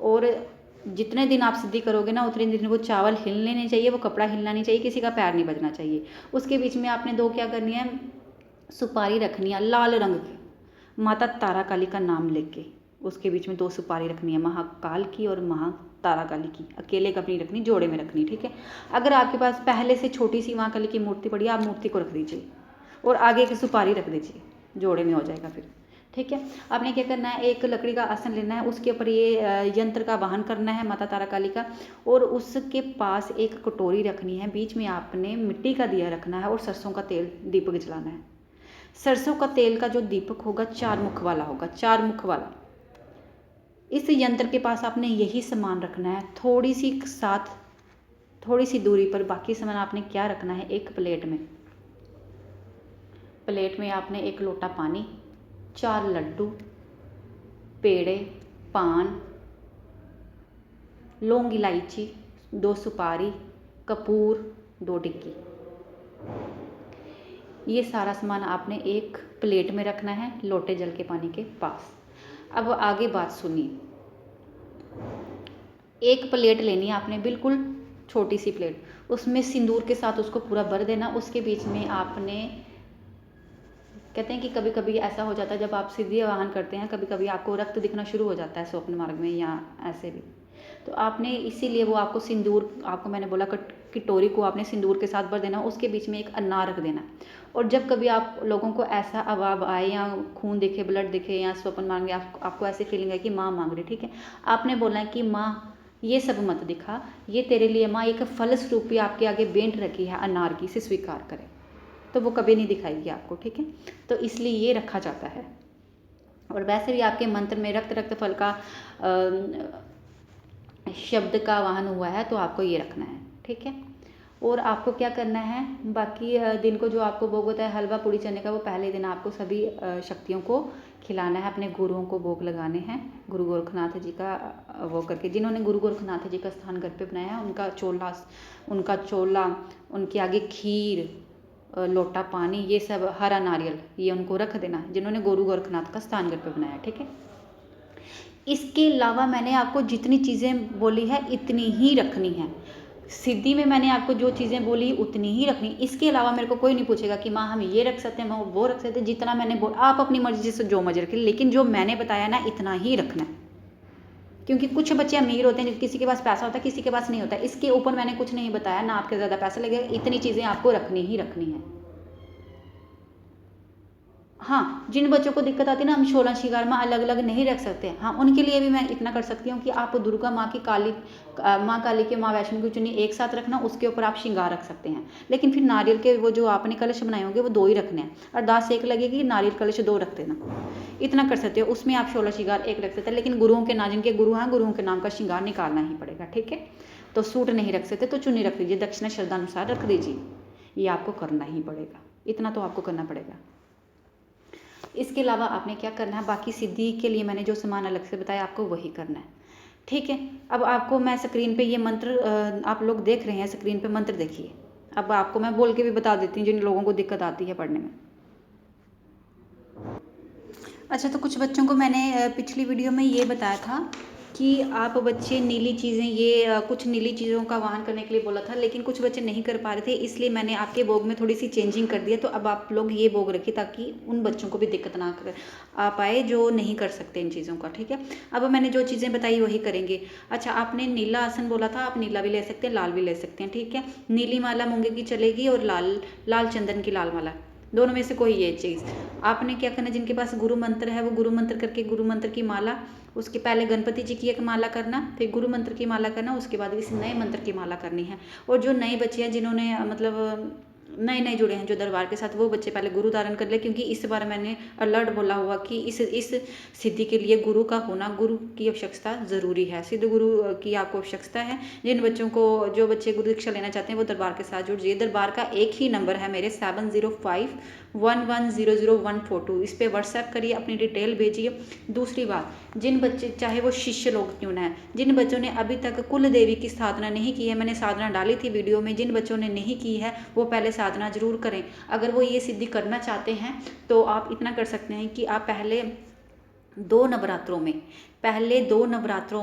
और जितने दिन आप सिद्धि करोगे ना उतने दिन वो चावल हिलने नहीं चाहिए, वो कपड़ा हिलना नहीं चाहिए, किसी का पैर नहीं बजना चाहिए। उसके बीच में आपने 2 क्या करनी है, सुपारी रखनी है लाल रंग की, माता तारा काली का नाम लेके उसके बीच में 2 सुपारी रखनी है, महाकाल की और तारा काली की। अकेले कभी नहीं रखनी, जोड़े में रखनी। ठीक है, अगर आपके पास पहले से छोटी सी महाकाली की मूर्ति पड़ी है, आप मूर्ति को रख दीजिए और आगे की सुपारी रख दीजिए, जोड़े में हो जाएगा फिर। ठीक है, आपने क्या करना है, एक लकड़ी का आसन लेना है, उसके ऊपर ये यंत्र का वाहन करना है माता तारा काली का, और उसके पास एक कटोरी रखनी है, बीच में आपने मिट्टी का दिया रखना है और सरसों का तेल दीपक जलाना है। सरसों का तेल का जो दीपक होगा 4 मुख वाला होगा, 4 मुख वाला। इस यंत्र के पास आपने यही सामान रखना है, थोड़ी सी दूरी पर। बाकी सामान आपने क्या रखना है, एक प्लेट में आपने 1 लोटा पानी, 4 लड्डू, पेड़े, पान, लौंग इलायची, 2 सुपारी, कपूर, 2 टिक्की, ये सारा सामान आपने एक प्लेट में रखना है लोटे जल के पानी के पास। अब आगे बात सुनिए, एक प्लेट लेनी है आपने, बिल्कुल छोटी सी प्लेट, उसमें सिंदूर के साथ उसको पूरा भर देना। उसके बीच में आपने, कहते हैं कि कभी कभी ऐसा हो जाता है जब आप सिद्धि आवाहन करते हैं, कभी कभी आपको रक्त दिखना शुरू हो जाता है स्वप्न मार्ग में या ऐसे भी, तो आपने इसीलिए वो आपको सिंदूर, आपको मैंने बोला कटोरी को आपने सिंदूर के साथ भर देना, उसके बीच में एक अनार रख देना। और जब कभी आप लोगों को ऐसा अभाव आए या खून दिखे, ब्लड दिखे या स्वप्न मांग रहे, आपको ऐसी फीलिंग है कि माँ मांग रही, ठीक है, आपने बोलना है कि माँ ये सब मत दिखा, ये तेरे लिए माँ एक फल स्वरूपी आपके आगे भेंट रखी है अनार की, इसे स्वीकार करें। तो वो कभी नहीं दिखाएगी आपको, ठीक है, तो इसलिए ये रखा जाता है। और वैसे भी आपके मंत्र में रक्त फल का शब्द का वाहन हुआ है, तो आपको ये रखना है, ठीक है। और आपको क्या करना है, बाकी दिन को जो आपको भोग होता है हलवा पूड़ी चने का, वो पहले दिन आपको सभी शक्तियों को खिलाना है, अपने गुरुओं को भोग लगाने हैं। गुरु गोरखनाथ जी का वो करके, जिन्होंने गुरु गोरखनाथ जी का स्थान घर पे बनाया है, उनका चोला, उनके आगे खीर, लोटा पानी, ये सब हरा नारियल, ये उनको रख देना, जिन्होंने गुरु गोरखनाथ का स्थान घर पे बनाया, ठीक है। इसके अलावा मैंने आपको जितनी चीज़ें बोली है इतनी ही रखनी है। सिद्धि में मैंने आपको जो चीज़ें बोली उतनी ही रखनी, इसके अलावा मेरे को कोई नहीं पूछेगा कि माँ हम ये रख सकते हैं, माँ वो रख सकते हैं। जितना मैंने आप अपनी मर्जी से जो मर्जी रखें, लेकिन जो मैंने बताया ना इतना ही रखना है। क्योंकि कुछ बच्चे अमीर होते हैं, किसी के पास पैसा होता है, किसी के पास नहीं होता है। इसके ऊपर मैंने कुछ नहीं बताया, ना आपके ज़्यादा पैसा लगेगा, इतनी चीज़ें आपको रखनी ही रखनी है। हाँ, जिन बच्चों को दिक्कत आती है ना, हम 16 श्रृंगार माँ अलग अलग नहीं रख सकते हैं, हाँ उनके लिए भी मैं इतना कर सकती हूँ कि आप दुर्गा माँ की माँ काली के, माँ वैष्णो की चुन्नी एक साथ रखना, उसके ऊपर आप श्रृंगार रख सकते हैं। लेकिन फिर नारियल के वो जो आपने कलश बनाए होंगे वो 2 ही रखने हैं। अरदास एक लगेगी, नारियल कलश 2 रख देना, इतना कर सकते हो। उसमें आप 16 श्रृंगार एक रख सकते हैं, लेकिन गुरुओं के नाम, जिनके गुरु हैं, गुरुओं के नाम का श्रृंगार निकालना ही पड़ेगा, ठीक है। तो सूट नहीं रख सकते तो चुन्नी रख दीजिए, दक्षिणा श्रद्धा अनुसार रख दीजिए, ये आपको करना ही पड़ेगा, इतना तो आपको करना पड़ेगा। इसके अलावा आपने क्या करना है, बाकी सिद्धि के लिए मैंने जो सामान अलग से बताया आपको वही करना है, ठीक है। अब आपको मैं स्क्रीन पे ये मंत्र, आप लोग देख रहे हैं स्क्रीन पे मंत्र, देखिए। अब आपको मैं बोल के भी बता देती हूँ जिन लोगों को दिक्कत आती है पढ़ने में। अच्छा, तो कुछ बच्चों को मैंने पिछली वीडियो में ये बताया था कि आप बच्चे नीली चीज़ें, ये कुछ नीली चीज़ों का वाहन करने के लिए बोला था, लेकिन कुछ बच्चे नहीं कर पा रहे थे, इसलिए मैंने आपके भोग में थोड़ी सी चेंजिंग कर दिया। तो अब आप लोग ये भोग रखिए ताकि उन बच्चों को भी दिक्कत ना कर आ पाए जो नहीं कर सकते इन चीज़ों का, ठीक है। अब मैंने जो चीज़ें बताई वही करेंगे। अच्छा, आपने नीला आसन बोला था, आप नीला भी ले सकते हैं, लाल भी ले सकते हैं, ठीक है। नीली माला मूंगे की चलेगी और लाल चंदन की लाल माला, दोनों में से कोई ये चीज़। आपने क्या करना, जिनके पास गुरु मंत्र है वो गुरु मंत्र करके गुरु मंत्र की माला, उसके पहले गणपति जी की एक माला करना, फिर गुरु मंत्र की माला करना, उसके बाद इस नए मंत्र की माला करनी है। और जो नए बच्चे हैं जिन्होंने मतलब नए जुड़े हैं जो दरबार के साथ, वो बच्चे पहले गुरु धारण कर ले, क्योंकि इस बार मैंने अलर्ट बोला हुआ कि इस सिद्धि के लिए गुरु का होना, गुरु की आवश्यकता ज़रूरी है, सिद्ध गुरु की आपको आवश्यकता है। जिन बच्चों को, जो बच्चे गुरु दीक्षा लेना चाहते हैं वो दरबार के साथ जुड़ जाइए। दरबार का एक ही नंबर है मेरे 7051100142, इस पर व्हाट्सएप करिए, अपनी डिटेल भेजिए। दूसरी बात, जिन बच्चे, चाहे वो शिष्य लोग क्यों ना है, जिन बच्चों ने अभी तक कुल देवी की साधना नहीं की है, मैंने साधना डाली थी वीडियो में, जिन बच्चों ने नहीं की है वो पहले साधना जरूर करें। अगर वो ये सिद्धि करना चाहते हैं तो आप इतना कर सकते हैं कि आप पहले 2 नवरात्रों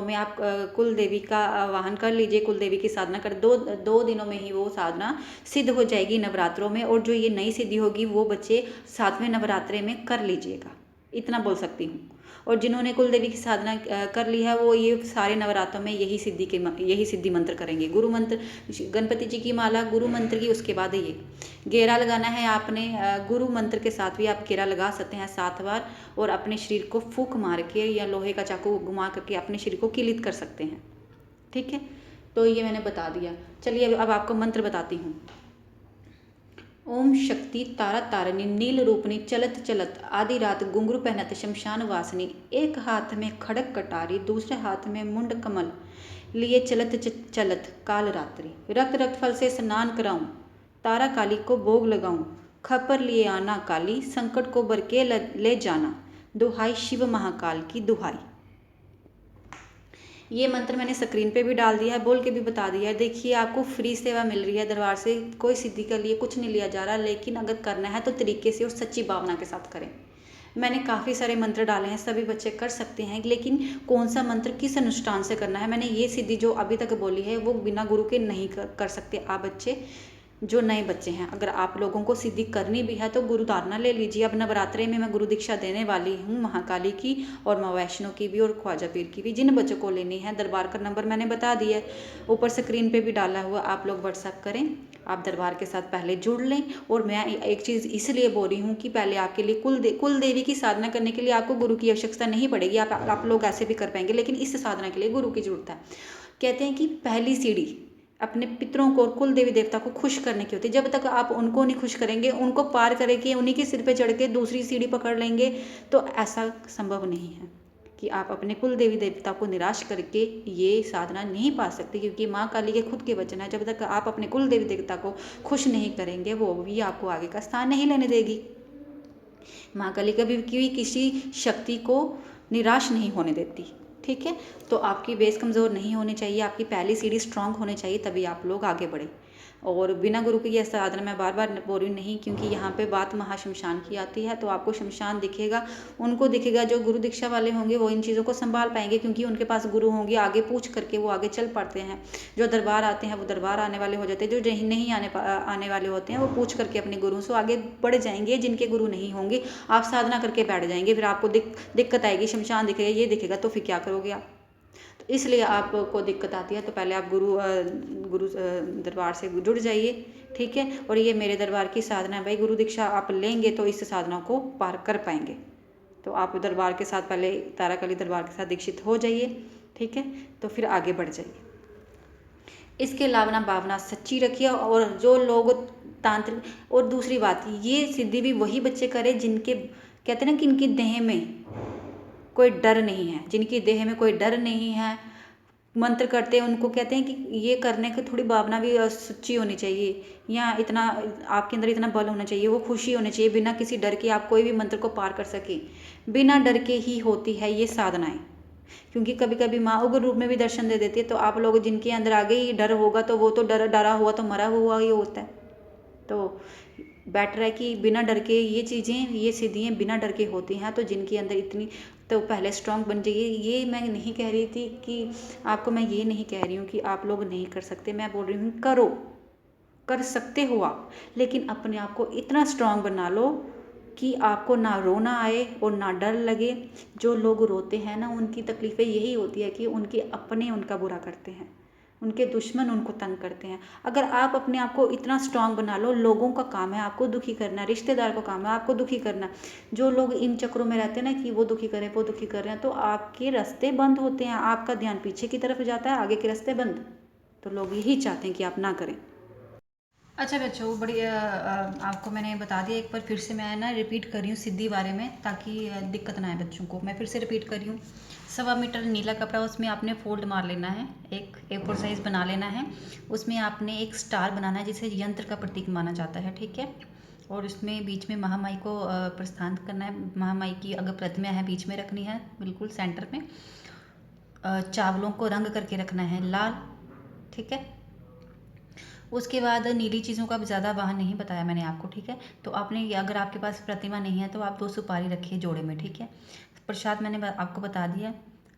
में आप कुल देवी का वाहन कर लीजिए, कुल देवी की साधना कर, दो दिनों में ही वो साधना सिद्ध हो जाएगी नवरात्रों में। और जो ये नई सिद्धि होगी वो बच्चे 7वें नवरात्रे में कर लीजिएगा, इतना बोल सकती हूँ। और जिन्होंने कुल देवी की साधना कर ली है वो ये सारे नवरात्रों में यही सिद्धि मंत्र करेंगे। गुरु मंत्र, गणपति जी की माला, गुरु मंत्र की, उसके बाद ये घेरा लगाना है आपने। गुरु मंत्र के साथ भी आप घेरा लगा सकते हैं 7 बार, और अपने शरीर को फूंक मार के या लोहे का चाकू घुमा करके अपने शरीर को किलित कर सकते हैं, ठीक है। तो ये मैंने बता दिया। चलिए अब आपको मंत्र बताती हूँ। ओम शक्ति तारा तारिणी नील रूपनी चलत चलत आधी रात घुंघरू पहनत शमशान वासिनी, एक हाथ में खड़क कटारी दूसरे हाथ में मुंड कमल लिए चलत चलत काल रात्रि, रक्त रक्त फल से स्नान कराऊं, तारा काली को भोग लगाऊं, खपर लिए आना काली संकट को बर के ले जाना, दुहाई शिव महाकाल की दुहाई। ये मंत्र मैंने स्क्रीन पे भी डाल दिया है, बोल के भी बता दिया है। देखिए आपको फ्री सेवा मिल रही है दरबार से, कोई सिद्धि के लिए कुछ नहीं लिया जा रहा, लेकिन अगर करना है तो तरीके से और सच्ची भावना के साथ करें। मैंने काफ़ी सारे मंत्र डाले हैं, सभी बच्चे कर सकते हैं, लेकिन कौन सा मंत्र किस अनुष्ठान से करना है, मैंने ये सिद्धि जो अभी तक बोली है वो बिना गुरु के नहीं कर सकते आप बच्चे, जो नए बच्चे हैं। अगर आप लोगों को सिद्धि करनी भी है तो गुरु धारणा ले लीजिए। अब नवरात्रे में मैं गुरु दीक्षा देने वाली हूँ, महाकाली की और माँ वैष्णो की भी और ख्वाजा पीर की भी। जिन बच्चों को लेनी है, दरबार का नंबर मैंने बता दिया है, ऊपर स्क्रीन पे भी डाला हुआ, आप लोग व्हाट्सएप करें, आप दरबार के साथ पहले जुड़ लें। और मैं एक चीज़ इसलिए बोल रही हूँ कि पहले आपके लिए कुल देवी की साधना करने के लिए आपको गुरु की आवश्यकता नहीं पड़ेगी, आप लोग ऐसे भी कर पाएंगे, लेकिन इस साधना के लिए गुरु की जरूरत है। कहते हैं कि पहली सीढ़ी अपने पितरों को और कुल देवी देवता को खुश करने की होती है। जब तक आप उनको नहीं खुश करेंगे, उनको पार करके उन्हीं के सिर पे चढ़ के दूसरी सीढ़ी पकड़ लेंगे, तो ऐसा संभव नहीं है कि आप अपने कुल देवी देवता को निराश करके ये साधना नहीं पा सकते, क्योंकि माँ काली के खुद के वचन है, जब तक आप अपने कुल देवी देवता को खुश नहीं करेंगे वो भी आपको आगे का स्थान नहीं लेने देगी। माँ काली कभी भी किसी शक्ति को निराश नहीं होने देती, ठीक है। तो आपकी बेस कमज़ोर नहीं होनी चाहिए, आपकी पहली सीढ़ी स्ट्रांग होनी चाहिए, तभी आप लोग आगे बढ़े। और बिना गुरु की यह साधना मैं बार बार बोल रही नहीं, क्योंकि यहाँ पे बात महाशमशान की आती है। तो आपको शमशान दिखेगा, उनको दिखेगा। जो गुरु दीक्षा वाले होंगे वो इन चीज़ों को संभाल पाएंगे, क्योंकि उनके पास गुरु होंगे, आगे पूछ करके वो आगे चल पाते हैं। जो दरबार आते हैं वो दरबार आने वाले हो जाते हैं, जो नहीं आने वाले होते हैं वो पूछ करके अपने गुरुओं से आगे बढ़ जाएंगे। जिनके गुरु नहीं होंगे आप साधना करके बैठ जाएंगे, फिर आपको दिक्कत आएगी, शमशान दिखेगा, ये दिखेगा, तो फिर क्या करोगे आप। तो इसलिए आपको दिक्कत आती है, तो पहले आप गुरु दरबार से जुड़ जाइए, ठीक है। और ये मेरे दरबार की साधना है भाई, गुरु दीक्षा आप लेंगे तो इस साधना को पार कर पाएंगे। तो आप दरबार के साथ पहले ताराकाली दरबार के साथ दीक्षित हो जाइए, ठीक है, तो फिर आगे बढ़ जाइए। इसके अलावा ना भावना सच्ची रखिए। और जो लोग तांत्रिक, और दूसरी बात, ये सिद्धि भी वही बच्चे करें जिनके, कहते हैं ना कि इनकी देह में कोई डर नहीं है, जिनकी देह में कोई डर नहीं है, मंत्र करते हैं, उनको कहते हैं कि ये करने की थोड़ी भावना भी सच्ची होनी चाहिए, या इतना आपके अंदर इतना बल होना चाहिए, वो खुशी होनी चाहिए, बिना किसी डर के आप कोई भी मंत्र को पार कर सके। बिना डर के ही होती है ये साधनाएं, क्योंकि कभी कभी माँ उग्र रूप में भी दर्शन दे देती है। तो आप लोग जिनके अंदर आगे ही डर होगा, तो वो तो डरा हुआ तो मरा हुआ ही होता है। तो बेटर है कि बिना डर के ये चीज़ें, ये सिद्धियाँ बिना डर के होती हैं। तो जिनके अंदर इतनी, तो पहले स्ट्रांग बन जाइए। ये मैं नहीं कह रही थी कि आपको, मैं ये नहीं कह रही हूँ कि आप लोग नहीं कर सकते, मैं बोल रही हूँ करो, कर सकते हो आप, लेकिन अपने आप को इतना स्ट्रांग बना लो कि आपको ना रोना आए और ना डर लगे। जो लोग रोते हैं ना, उनकी तकलीफ़ें यही होती है कि उनके अपने उनका बुरा करते हैं, उनके दुश्मन उनको तंग करते हैं। अगर आप अपने आप को इतना स्ट्रांग बना लो, लोगों का काम है आपको दुखी करना, रिश्तेदार का काम है आपको दुखी करना। जो लोग इन चक्रों में रहते हैं ना कि वो दुखी करें, वो दुखी कर रहे हैं, तो आपके रास्ते बंद होते हैं, आपका ध्यान पीछे की तरफ जाता है, आगे के रास्ते बंद। तो लोग यही चाहते हैं कि आप ना करें। अच्छा बच्चों, बड़ी आपको मैंने बता दिया, एक बार फिर से मैं ना रिपीट कर रही हूँ सिद्धि बारे में, ताकि दिक्कत ना आए बच्चों को। मैं फिर से रिपीट कर रही हूँ। 1.25 मीटर नीला कपड़ा, उसमें आपने फोल्ड मार लेना है, एक A4 साइज़ बना लेना है। उसमें आपने एक स्टार बनाना है, जिसे यंत्र का प्रतीक माना जाता है, ठीक है। और उसमें बीच में महामाई को प्रस्थान करना है। महामाई की अगर प्रतिमा है बीच में रखनी है, बिल्कुल सेंटर में। चावलों को रंग करके रखना है लाल, ठीक है। उसके बाद नीली चीज़ों का ज़्यादा वाहन नहीं बताया मैंने आपको, ठीक है। तो आपने, अगर आपके पास प्रतिमा नहीं है तो आप 2 सुपारी रखिए जोड़े में, ठीक है। प्रसाद मैंने आपको बता दिया।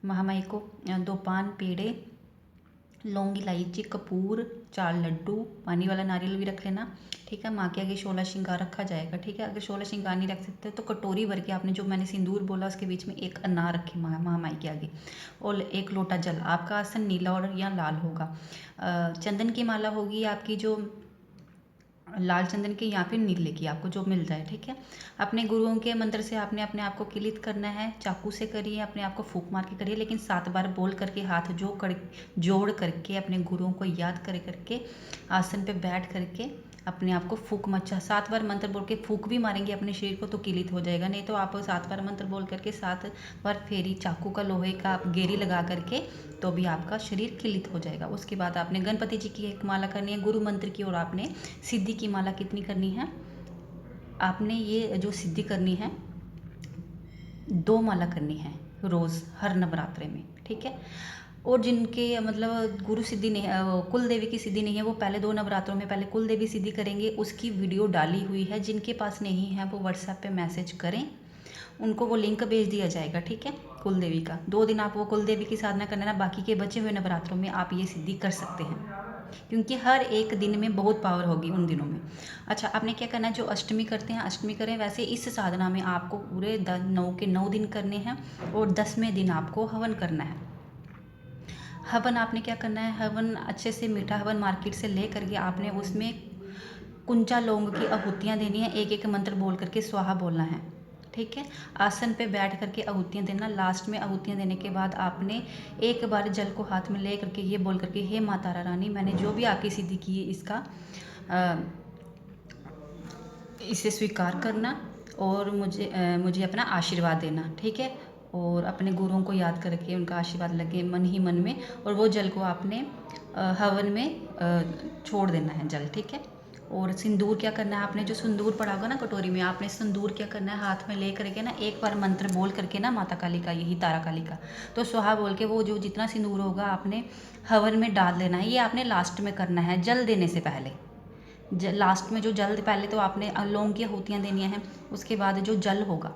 महामाई को 2 पान, पेड़े, लौंग, इलायची, कपूर, 4 लड्डू, पानी वाला नारियल भी रख लेना, ठीक है। माँ के आगे 16 श्रृंगार रखा जाएगा, ठीक है। अगर 16 श्रृंगार नहीं रख सकते तो कटोरी भर के आपने, जो मैंने सिंदूर बोला, उसके बीच में एक अनार रखे महामाई के आगे, और 1 लोटा जल। आपका आसन नीला और या लाल होगा। चंदन की माला होगी आपकी, जो लाल चंदन की या फिर नीले की, आपको जो मिल जाए, ठीक है। अपने गुरुओं के मंत्र से आपने अपने आप को किलित करना है। चाकू से करिए, अपने आप को फूंक मार के करिए, लेकिन 7 बार बोल करके, हाथ जोड़ करके, अपने गुरुओं को याद करके आसन पे बैठ करके अपने आप को फूंक मचा 7 बार मंत्र बोल के फूंक भी मारेंगे अपने शरीर को, तो किलित हो जाएगा। नहीं तो आप 7 बार मंत्र बोल करके 7 बार फेरी, चाकू का लोहे का आप गेरी लगा करके, तो भी आपका शरीर किलित हो जाएगा। उसके बाद आपने गणपति जी की एक माला करनी है गुरु मंत्र की, और आपने सिद्धि की माला कितनी करनी है, आपने ये जो सिद्धि करनी है 2 माला करनी है रोज़, हर नवरात्रे में, ठीक है। और जिनके मतलब गुरु सिद्धि नहीं, कुल देवी की सिद्धि नहीं है, वो पहले 2 नवरात्रों में पहले कुल देवी सिद्धि करेंगे। उसकी वीडियो डाली हुई है, जिनके पास नहीं है वो व्हाट्सएप पे मैसेज करें, उनको वो लिंक भेज दिया जाएगा, ठीक है। कुल देवी का 2 दिन आप वो कुल देवी की साधना करना ना, बाकी के बचे हुए नवरात्रों में आप ये सिद्धि कर सकते हैं, क्योंकि हर एक दिन में बहुत पावर होगी उन दिनों में। अच्छा, आपने क्या करना है, जो अष्टमी करते हैं अष्टमी करें, वैसे इस साधना में आपको पूरे 9 के 9 दिन करने हैं, और 10वें दिन आपको हवन करना है। हवन आपने क्या करना है, हवन अच्छे से मीठा हवन मार्केट से ले करके आपने उसमें कुंचा लौंग की आहुतियाँ देनी है, एक एक मंत्र बोल करके स्वाहा बोलना है, ठीक है। आसन पे बैठ करके आहुतियाँ देना। लास्ट में आहुतियाँ देने के बाद आपने एक बार जल को हाथ में ले करके ये बोल करके, हे माता रानी, मैंने जो भी आपकी सिद्धि की है इसका इसे स्वीकार करना, और मुझे अपना आशीर्वाद देना, ठीक है। और अपने गुरुओं को याद करके उनका आशीर्वाद लगे मन ही मन में, और वो जल को आपने हवन में छोड़ देना है जल, ठीक है। और सिंदूर क्या करना है, आपने जो सिंदूर पड़ा होगा ना कटोरी में, आपने सिंदूर क्या करना है, हाथ में ले करके ना एक बार मंत्र बोल करके ना, माता काली का, यही तारा काली का, तो स्वाहा बोल के वो जो जितना सिंदूर होगा आपने हवन में डाल देना है। ये आपने लास्ट में करना है, जल देने से पहले, लास्ट में जो जल, पहले तो आपने लौंग की आहुतियाँ देनी हैं, उसके बाद जो जल होगा,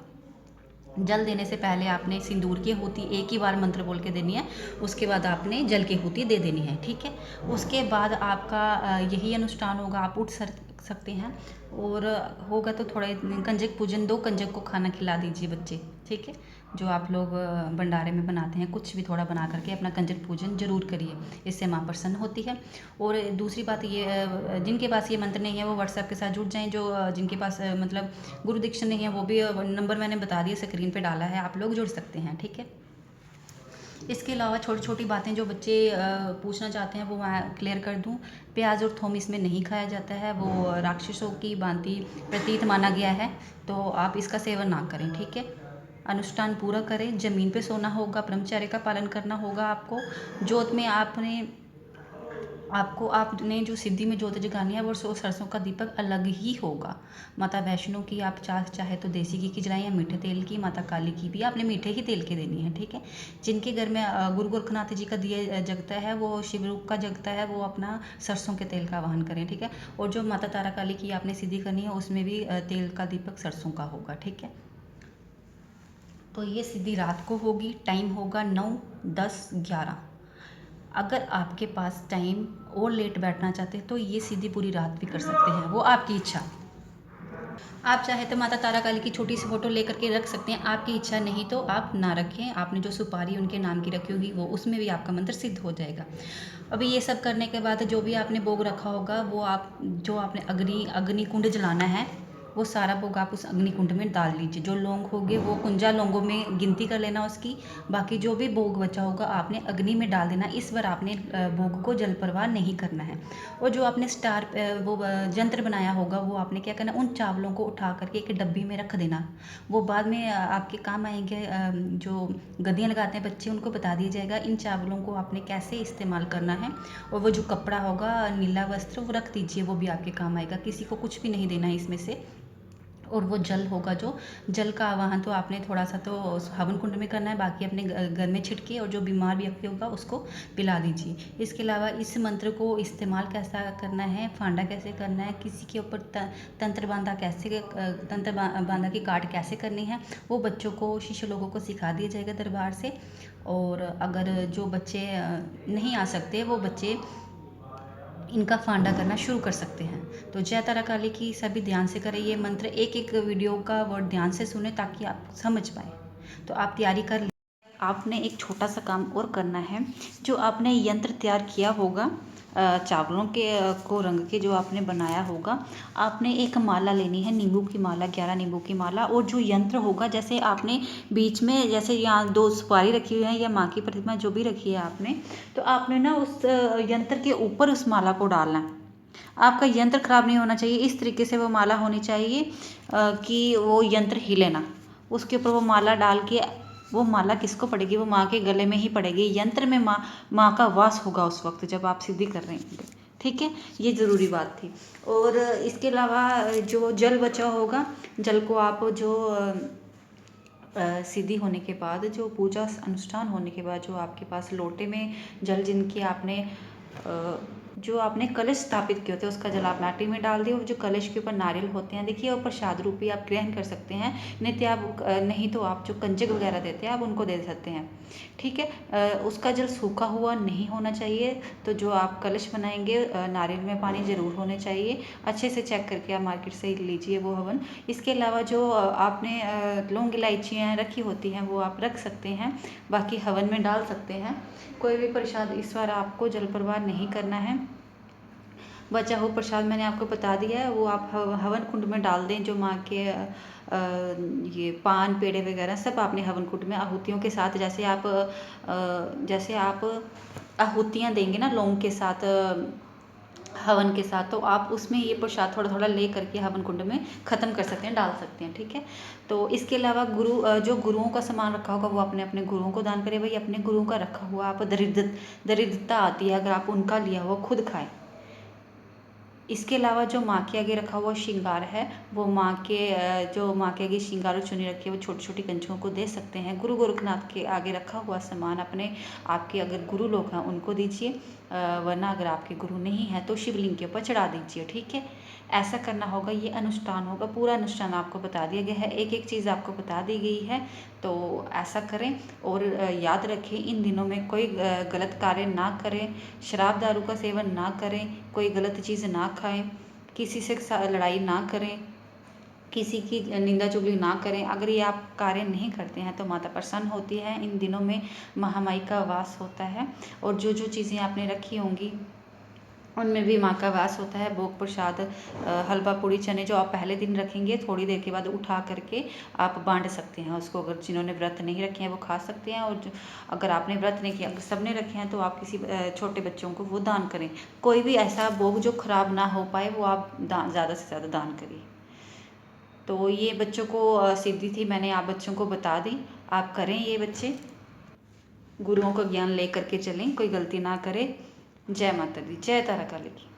जल देने से पहले आपने सिंदूर की आहुति एक ही बार मंत्र बोल के देनी है, उसके बाद आपने जल की आहुति दे देनी है, ठीक है। उसके बाद आपका यही अनुष्ठान होगा, आप उठ सकते हैं। और होगा तो थोड़ा कंजक पूजन, 2 कंजक को खाना खिला दीजिए बच्चे, ठीक है। जो आप लोग भंडारे में बनाते हैं, कुछ भी थोड़ा बना करके अपना कंजक पूजन जरूर करिए, इससे माँ प्रसन्न होती है। और दूसरी बात ये, जिनके पास ये मंत्र नहीं है वो व्हाट्सएप के साथ जुड़ जाएं। जो जिनके पास मतलब गुरु दीक्षा नहीं है वो भी, नंबर मैंने बता दिया, स्क्रीन पे डाला है, आप लोग जुड़ सकते हैं, ठीक है। इसके अलावा छोटी छोटी बातें जो बच्चे पूछना चाहते हैं वो मैं क्लियर कर दूं। प्याज और थोम इसमें नहीं खाया जाता है, वो राक्षसों की भांति प्रतीत माना गया है, तो आप इसका सेवन ना करें, ठीक है। अनुष्ठान पूरा करें, ज़मीन पे सोना होगा, ब्रह्मचर्य का पालन करना होगा आपको। जोत में आपने जो सिद्धि में जोत जगानी है वो सरसों का दीपक अलग ही होगा। माता वैष्णो की आप चाहे तो देसी घी की जलाएं या मीठे तेल की, माता काली की भी आपने मीठे ही तेल की देनी है, ठीक है। जिनके घर में गुरु गोरखनाथ जी का दिया जगता है, वो शिव रूप का जगता है, वो अपना सरसों के तेल का आवाहन करें, ठीक है। और जो माता तारा काली की आपने सिद्धि करनी है उसमें भी तेल का दीपक सरसों का होगा, ठीक है। तो ये सिद्धि रात को होगी, टाइम होगा 9, 10, 11। अगर आपके पास टाइम और लेट बैठना चाहते हैं तो ये सीधी पूरी रात भी कर सकते हैं, वो आपकी इच्छा। आप चाहे तो माता तारा काली की छोटी सी फोटो लेकर के रख सकते हैं, आपकी इच्छा नहीं तो आप ना रखें। आपने जो सुपारी उनके नाम की रखी होगी वो, उसमें भी आपका मंत्र सिद्ध हो जाएगा। अभी ये सब करने के बाद जो भी आपने भोग रखा होगा वो जो आपने अग्नि कुंड जलाना है, वो सारा भोग आप उस अग्नि कुंड में डाल लीजिए। जो लौंग होंगे वो 51 लौंगों में गिनती कर लेना उसकी, बाकी जो भी भोग बचा होगा आपने अग्नि में डाल देना। इस बार आपने भोग को जल प्रवाह नहीं करना है। और जो आपने वो यंत्र बनाया होगा वो आपने क्या करना, उन चावलों को उठा करके एक डब्बी में रख देना। वो बाद में आपके काम आएंगे। जो गद्दियाँ लगाते हैं बच्चे, उनको बता दिया जाएगा इन चावलों को आपने कैसे इस्तेमाल करना है। और वो जो कपड़ा होगा, नीला वस्त्र, वो रख दीजिए, वो भी आपके काम आएगा। किसी को कुछ भी नहीं देना है इसमें से। और वो जल होगा, जो जल का आवाहन तो आपने थोड़ा सा तो हवन कुंड में करना है, बाकी अपने घर में छिड़के और जो बीमार व्यक्ति होगा उसको पिला दीजिए। इसके अलावा इस मंत्र को इस्तेमाल कैसा करना है, फांडा कैसे करना है, किसी के ऊपर तंत्र बांधा की काट कैसे करनी है, वो बच्चों को, शिष्य लोगों को सिखा दिया जाएगा दरबार से। और अगर जो बच्चे नहीं आ सकते, वो बच्चे इनका फांडा करना शुरू कर सकते हैं। तो जय तारा काली की सभी ध्यान से करें ये मंत्र, एक एक वीडियो का वर्ड ध्यान से सुने ताकि आप समझ पाए। तो आप तैयारी कर लें। आपने एक छोटा सा काम और करना है। जो आपने यंत्र तैयार किया होगा, चावलों के को रंग के जो आपने बनाया होगा, आपने एक माला लेनी है, नींबू की माला, 11 नींबू की माला। और जो यंत्र होगा, जैसे आपने बीच में, जैसे यहाँ 2 सुपारी रखी हुई है या माँ की प्रतिमा जो भी रखी है आपने, तो आपने ना उस यंत्र के ऊपर उस माला को डालना है। आपका यंत्र खराब नहीं होना चाहिए, इस तरीके से वो माला होनी चाहिए कि वो यंत्र हिले ना। उसके ऊपर वो माला डाल के, वो माला किसको पड़ेगी, वो माँ के गले में ही पड़ेगी। यंत्र में माँ का वास होगा उस वक्त जब आप सिद्धि कर रहे होंगे, ठीक है। ये ज़रूरी बात थी। और इसके अलावा जो जल बचा होगा, जल को आप जो सिद्धि होने के बाद, जो पूजा अनुष्ठान होने के बाद, जो आपके पास लोटे में जल, जिनकी आपने जो आपने कलश स्थापित किए होते हैं, उसका जल आप माटी में डाल दिए। और जो कलश के ऊपर नारियल होते हैं, देखिए, और प्रसाद रूपी आप ग्रहण कर सकते हैं। नहीं तो आप जो कंजक वगैरह देते हैं आप उनको दे सकते हैं, ठीक है। उसका जल सूखा हुआ नहीं होना चाहिए। तो जो आप कलश बनाएंगे, नारियल में पानी ज़रूर होने चाहिए। अच्छे से चेक करके आप मार्केट से लीजिए वो हवन। इसके अलावा जो आपने लौंग इलायचियाँ रखी होती हैं वो आप रख सकते हैं, बाकी हवन में डाल सकते हैं। कोई भी प्रसाद इस बार आपको जल प्रवाह नहीं करना है। बचा हुआ प्रसाद मैंने आपको बता दिया है, वो आप हवन कुंड में डाल दें। जो माँ के ये पान पेड़े वगैरह सब आपने हवन कुंड में आहुतियों के साथ, जैसे आप आहुतियाँ देंगे ना लौंग के साथ, हवन के साथ, तो आप उसमें ये प्रसाद थोड़ा थोड़ा ले करके हवन कुंड में ख़त्म कर सकते हैं, डाल सकते हैं, ठीक है। तो इसके अलावा जो गुरुओं का सामान रखा होगा वो अपने अपने गुरुओं को दान करें। भाई, अपने गुरुओं का रखा हुआ, आप दरिद्रता आती है अगर आप उनका लिया हुआ खुद खाएं। इसके अलावा जो माँ के आगे रखा हुआ श्रृंगार है, वो जो माँ के आगे श्रृंगार और चुनी रखी है, वो छोटी छोटी कंजकों को दे सकते हैं। गुरु गोरखनाथ के आगे रखा हुआ सामान आपके अगर गुरु लोग हैं उनको दीजिए, वरना अगर आपके गुरु नहीं हैं तो शिवलिंग के ऊपर चढ़ा दीजिए, ठीक है। ऐसा करना होगा, ये अनुष्ठान होगा। पूरा अनुष्ठान आपको बता दिया गया है, एक एक चीज़ आपको बता दी गई है। तो ऐसा करें और याद रखें इन दिनों में कोई गलत कार्य ना करें, शराब दारू का सेवन ना करें, कोई गलत चीज़ ना खाएं, किसी से लड़ाई ना करें, किसी की निंदा चुगली ना करें। अगर ये आप कार्य नहीं करते हैं तो माता प्रसन्न होती है। इन दिनों में महामाई का वास होता है और जो जो चीज़ें आपने रखी होंगी उनमें भी माँ का वास होता है। भोग प्रसाद हलवा पूड़ी चने जो आप पहले दिन रखेंगे, थोड़ी देर के बाद उठा करके आप बांट सकते हैं उसको। अगर जिन्होंने व्रत नहीं रखे हैं वो खा सकते हैं, और जो अगर आपने व्रत नहीं किया, अगर सबने रखे हैं तो आप किसी छोटे बच्चों को वो दान करें। कोई भी ऐसा भोग जो खराब ना हो पाए वो आप ज़्यादा से ज़्यादा दान करिए। तो ये बच्चों को सिद्धि थी, मैंने आप बच्चों को बता दी। आप करें, ये बच्चे गुरुओं का ज्ञान ले करके चलें, कोई गलती ना करें। जय माता दी, जय तारा काली की।